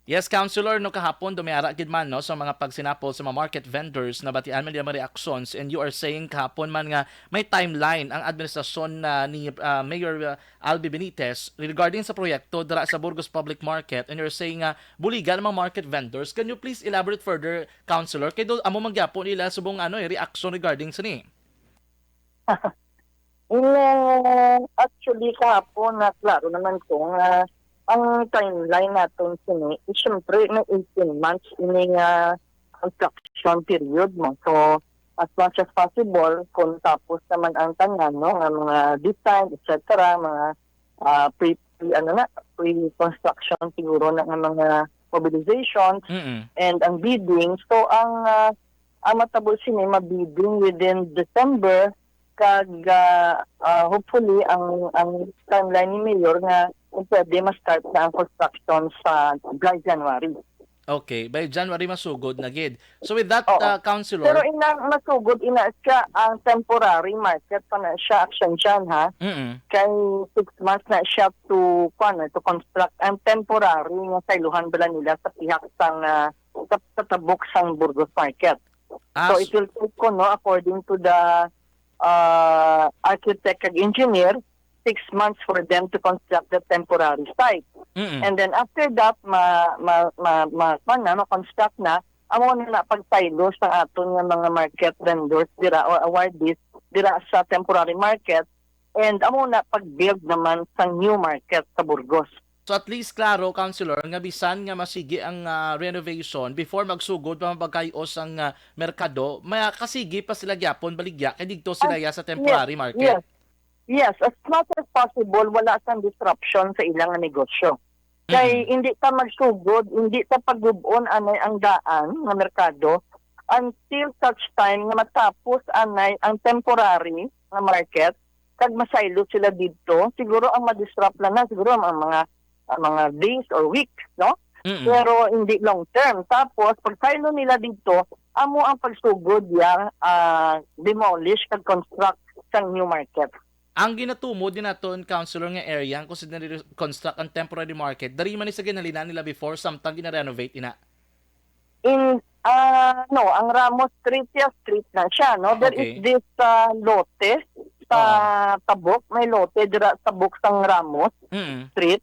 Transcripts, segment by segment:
Yes, Councilor, no kahapon dumiara gid man no sa mga pagsinapol sa mga market vendors na batian man mga reactions, and you are saying kahapon man nga may timeline ang administrasyon ni Mayor Albi Benitez regarding sa proyekto dira sa Burgos Public Market, and you're saying nga buligan ang mga market vendors. Can you please elaborate further, Councilor? Kay do amo magyapon nila subong reaction regarding sa ni. Actually, kahapon na klaro naman ko nga ang timeline natin sini, siyempre may 18 months ini nga construction period mo. So, as much as possible, kung tapos naman ang tanan, no, nga mga design, etc., mga pre-construction siguro na nga mga mobilizations and ang bidding. So, ang matabol sini, mabidding within December, kag hopefully ang timeline ni Mayor nga pwede ma-start na ang construction sa by January. Okay, by January masugod na gid. So with that, Councilor... Pero masugod siya ang temporary market pa na siya action dyan, ha? Kay 6 months na siya to construct ang temporary nga sailuhan bala nila sa pihak sang sa tabok sang Burgos Market. So it will take according to the architect and engineer, 6 months for them to construct the temporary site. And then after that, ma-construct na, amo na pagpaylo sa aton nga mga market vendors dira or awardees dira sa temporary market, and amo na pag-build naman sa new market sa Burgos. So at least klaro, Councilor, nga bisan nga masigi ang renovation before magsugod pa mabagayos ang merkado, may kasigi pa sila gyapon baligya kay didto sila sa temporary market. Yes, as much as possible, wala sang disruption sa ilang negosyo. Kay hindi ta magsugod, hindi ta pagubon anay ang daan ng merkado until such time na matapos anay ang temporary na market, kag masaylo sila dito, siguro ang ma-disrupt na siguro ang mga days or weeks, no? Pero hindi long term. Tapos, pag saylo nila dito, amo ang pagsugod demolish kag construct sa new market. Ang ginatumo din naton, Councilor, nga area kung sila construct ang temporary market, dari man sa ginalina nila before samtang gina-renovate ina? Ang Ramos Street na siya, no? There is this lote sa Tabok, may lote dira sa Tabok sang Ramos Street,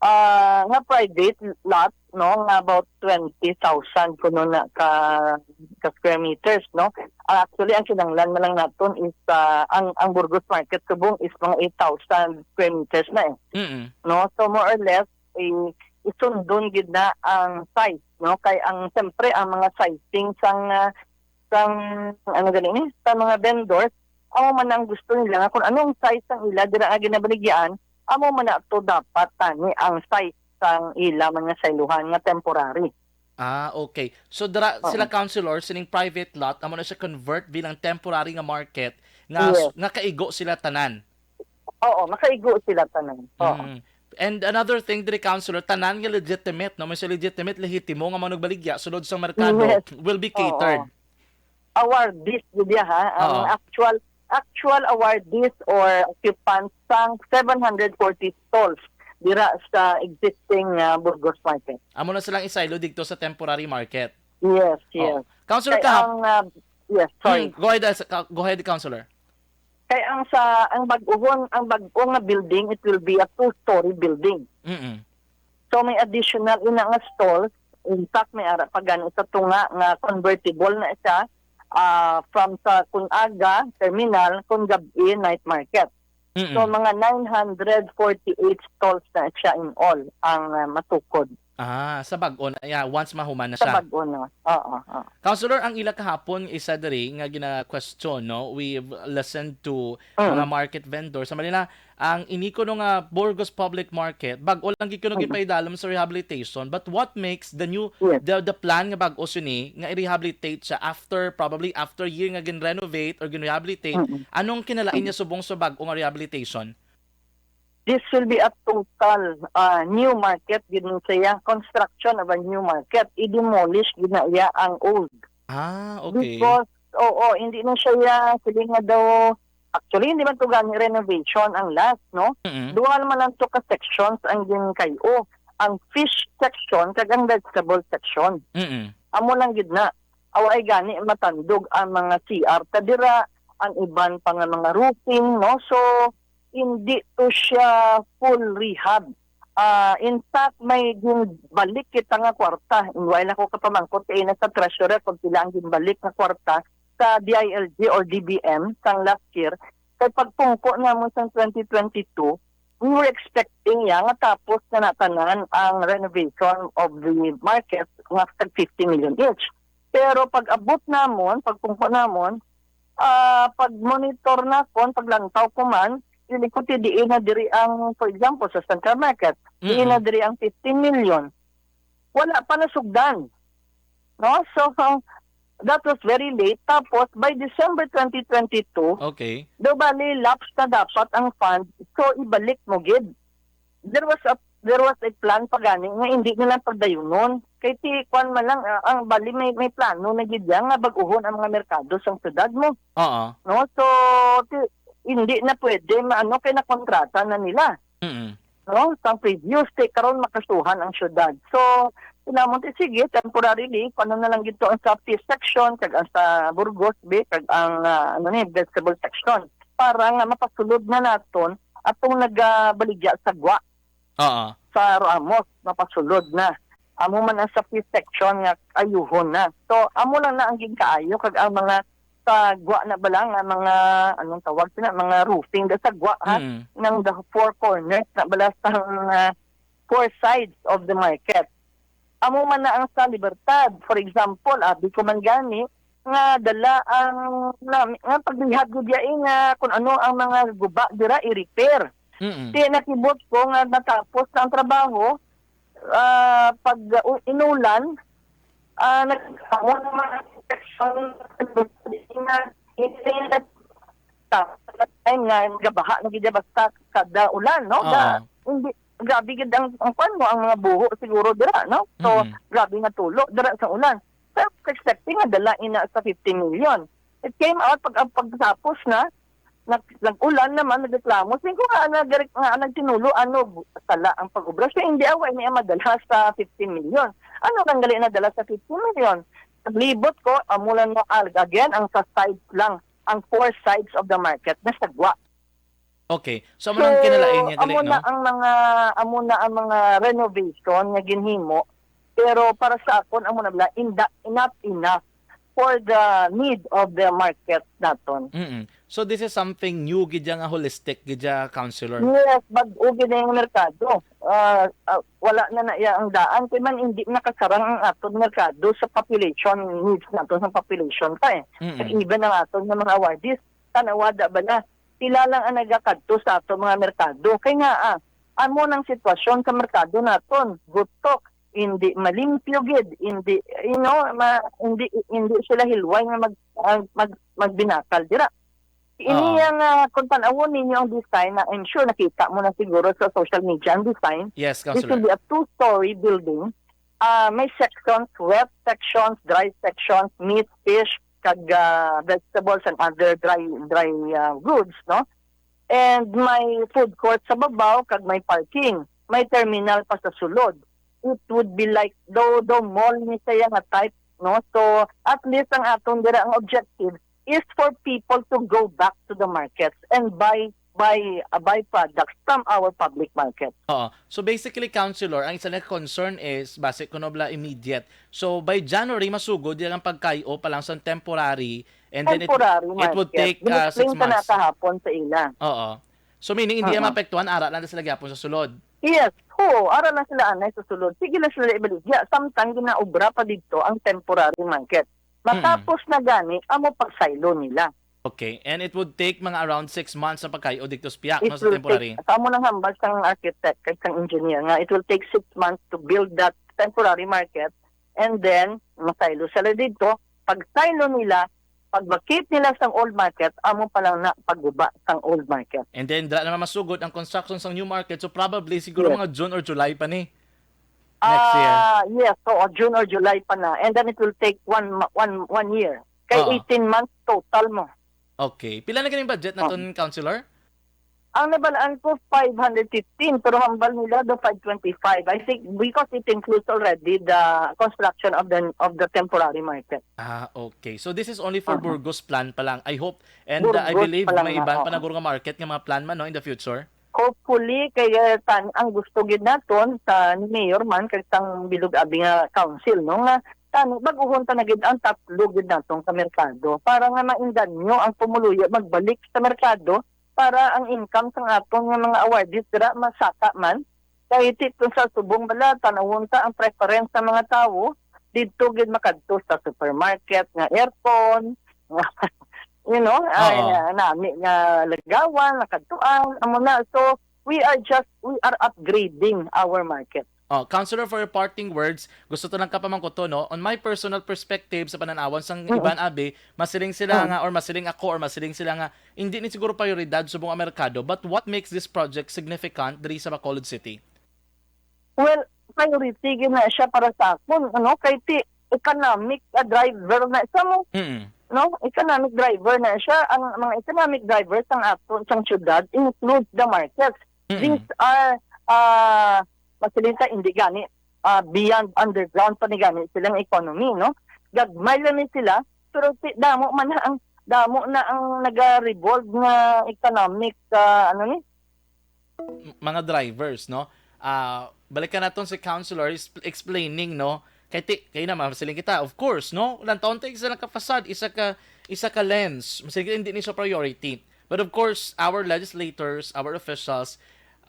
nga private lot, no, nga about 20,000 kuno na ka square meters, no. Actually ang kinahanglan man lang naton is ang Burgos Market subong is mga 8,000 square meters na no. So more or less isundon gid na ang size, no, kay ang siyempre ang mga sizing sang sa mga vendors, amo man ang gusto nila kung anong size ang ila dira nga ginabaligyan, amo man na to dapat tani ang size sang ila mga sailuhan nga temporary. Okay. So sila, Councilor, sining private lot amo na siya convert bilang temporary nga market nga kaigo sila tanan. Oo, makaigo sila tanan. And another thing diri, Councilor, tanan nga legitimate, no, may legitimate lehitimo nga manugbaligya sulod sa merkado will be catered. Awardees gudya ha, ang actual awardees or occupants sang 740 stalls dira sa existing Burgos Market. Amo na silang isaylo dito sa temporary market. Yes. Councilor, yes, sorry. Go ahead, Councilor. Kaya ang bag-ong nga building, it will be a 2-story building. So may additional ina nga stalls. In fact, may ara pa gani sa tunga nga convertible na siya from sa kun aga terminal kun gabi night market. So mga 948 stalls na siya in all ang matukod. Sa bag-on, once mahuman na siya. Sa bag-on na. Oo. Councilor, ang ila kahapon isa diri nga gina-question, no? We've listened to mga market vendors. Sa Manila, ang iniko no nga Burgos Public Market, bag-o lang gikuno gipaidalom sa rehabilitation, but what makes the new the plan nga bag-o sini nga i-rehabilitate siya probably after year nga gin-renovate or gin-rehabilitate, anong kinalain niya subong sa bag-o nga rehabilitation? This will be a total new market, gid siya construction of a new market. I-demolish gid na iya ang old. Okay. Because hindi na siya sila nga daw, actually hindi man to gani renovation ang last, no? Dual man lang to ka sections ang gin kayo. ang fish section kag ang vegetable section. Amo lang gid na. Away gani matandog ang mga CR tadira, ang iban pa nga mga roofing, no? So hindi to siya full rehab. In fact, may ginbalik kita nga kwarta. While ako kapamangkot kay na sa treasurer kung sila ang ginbalik nga kwarta sa DILG or DBM sang last year. Kay pagpungko na mo sa 2022, we were expecting nga tapos na natanan ang renovation of the market nga 50 million each. Pero pag abot namon, pagpungko namon, pag monitor na kon, paglantaw ko man, ilikuti diin na diri ang, for example, sa Central Market, diin na diri ang 15 million. Wala pa nasugdan. No? So, that was very late. Tapos, by December 2022, daw bali, lapse na dapat ang fund, so ibalik mo gid. There was a plan pa gani nga hindi nila pagdayunon. Kay ti kwan man lang ang bali may plano na gid nga bag-uhon ang mga merkado sa syudad mo. No? So hindi na pwede maano kay na kontrata na nila. No? Sa previous karon makasuhan ang syudad. So tinamon sige temporarily kuno na lang gito ang sa fish section kag ang sa Burgos kag ang vegetable section para nga mapasulod na naton atong nagabaligya sa gwa. Sa Ramos, mapasulod na. Amo man ang sa fish section nga ayuhon na. So, amo lang na ang gingkaayo kag ang mga sa gwa na bala nga mga anong tawag sila, mga roofing da sa gwa ng the four corners na bala sa four sides of the market. Amo man na ang sa Libertad, for example, abi ko man gani nga dala ang nga paglihad gud nga kung ano ang mga guba dira i-repair. Kaya nakibot ko nga natapos na ang trabaho, pag inulan, nagkakaroon ng mga section na time nga gabaha na gid basta kada ulan, no? Hindi grabe gid ang pan mo ang mga buho siguro dira, no? So grabe nga tulo dira sa ulan. Pero expecting nga dala ina sa 50 million. It came out pagtapos na nag-ulan naman, nagreklamo. Sige ko nga nagtinulo, sala ang pag-ubra. So, hindi away niya madala sa 15 million. Ano nang gali na dala sa 15 million? Naglibot ko, amulan mo again, ang sa sides lang, ang four sides of the market, nasa gwa. Okay. So, manang kinalain niya gali, no? Amo na ang mga renovation nga ginhimo. Pero para sa akon, amo na enough for the need of the market naton. So this is something new gidya nga holistic gidya, Councilor. Yes, bag-o gid ang merkado. Wala na iya ang daan kay man hindi nakasarang ang aton merkado sa population needs naton sa population pa eh. Even ang aton nga mga awardees tanawada ba na sila lang ang nagakadto sa aton mga merkado. Kay nga amo nang sitwasyon sa merkado naton, gutok, hindi malimpyo gid, hindi hindi sila hilway nga magbinakal dira. Ini yang kung tanawon ninyo ang design na I'm sure nakita mo na siguro sa social media ang design. Yes, This Councilor. will be a two-story building. May sections, wet sections, dry sections, meat, fish, kag vegetables and other dry goods, no? And may food court sa babaw kag may parking. May terminal pa sa sulod. It would be like though mall ni saya nga type, no? So at least ang aton dira ang objective is for people to go back to the markets and buy products from our public market. So basically, Councilor, ang isa na concern is base kuno bla immediate. So by January masugod yan ang pagkayo pa lang sa temporary and then it would take 6 months. Kahapon sa ila. So meaning hindi maapektuhan ara lang sila gyapon sa sulod. Yes, ara na sila anay sa sulod. Sige na sila ibaligya. Samtang ginaobra pa dito ang temporary market. Matapos na gani, amo pagsaylo nila. Okay, and it would take mga around 6 months sa pagkayo dito sa piyak no, sa temporary. Sa amo nang hambal sang architect kag sang engineer nga it will take 6 months to build that temporary market and then masaylo sila dito. Pag saylo nila, pag bakit nila sang old market, amo pa lang na pagguba sang old market. And then dala naman masugod ang construction sang new market, so probably siguro mga June or July pa ni next year. Yes, so June or July pa na. And then it will take one year. Kay 18 months total mo. Okay. Pila na ganing budget naton, Councilor? Ang nabalaan ko 515 pero hambal nila do 525. I think because it includes already the construction of the temporary market. Okay. So this is only for Burgos plan pa lang. I hope and I Burgos believe pa lang may na, iban pa oo. na guro nga market nga mga plan man no in the future. Hopefully kaya ang gusto gid naton sa ni Mayor man kay sang bilog abi nga council no nga tani baguhon ta na gid ang tatlo gid natong sa merkado para nga maindan nyo ang pumuluyo magbalik sa merkado para ang income sang aton nga mga awardees dira masaka man kay tito sa subong bala tanawon ta ang preference sa mga tawo didto gid makadto sa supermarket nga aircon nga you know, nami nga lagawan, nakadtuan, amo na. So, we are upgrading our market. Councilor, for your parting words, gusto to lang ka pa man ko to, no? On my personal perspective sa pananawan sang iban abi, masiling sila nga or masiling ako or masiling sila nga hindi ni siguro prioridad sa buong merkado, but what makes this project significant diri sa Bacolod City? Well, priority gid na siya para sa akon, ano, kay ti economic driver na sa mo. No, economic driver na siya. Ang mga economic drivers ng aton sang syudad includes the markets. These are masalita hindi gani beyond underground pa ni gani silang economy, no? Gagmay lang ni sila pero damo man ang damo na ang naga-revolve nga economic ano ni mga drivers, no? Balikan naton si Councilor explaining, no? Kaya na masiling kita, of course, no? Ilang taon tayo isa lang ka facade, isa ka lens. Masiling kita, hindi ni siya priority. But of course, our legislators, our officials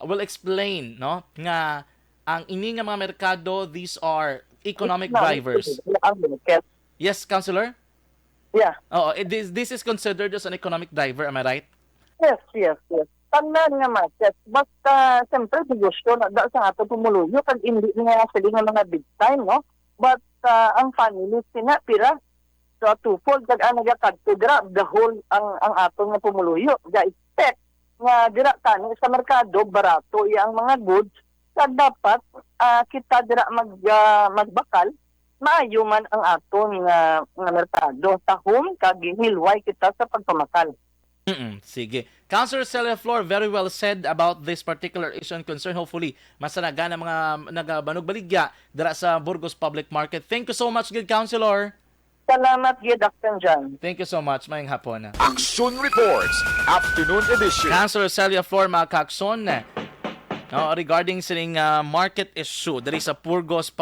will explain, no? Nga ang ini nga mga merkado, these are economic drivers. Yes, Councilor? Yeah. This is considered as an economic driver, am I right? Yes. Tanan nga market. Basta, siyempre, gusto na sa ato pumuluyo pag hindi nga sila nga mga big time, no? But ang families sina pira so twofold kag ang nagakadto dira the whole ang atong nga pumuluyo ga expect nga dira tani sa merkado barato ang mga goods sa dapat kita dira magbakal maayo man ang aton nga merkado tahom kag hilway kita sa pagpamakal. Sige. Councilor Celia Flor, very well said about this particular issue and concern. Hopefully, masanaga na mga nagabanog baligya dira sa Burgos Public Market. Thank you so much, good Councilor. Salamat, good Dr. John. Thank you so much. Mayang hapon. Action Reports, Afternoon Edition. Councilor Celia Flor, mga kakson, regarding sining market issue diri sa Burgos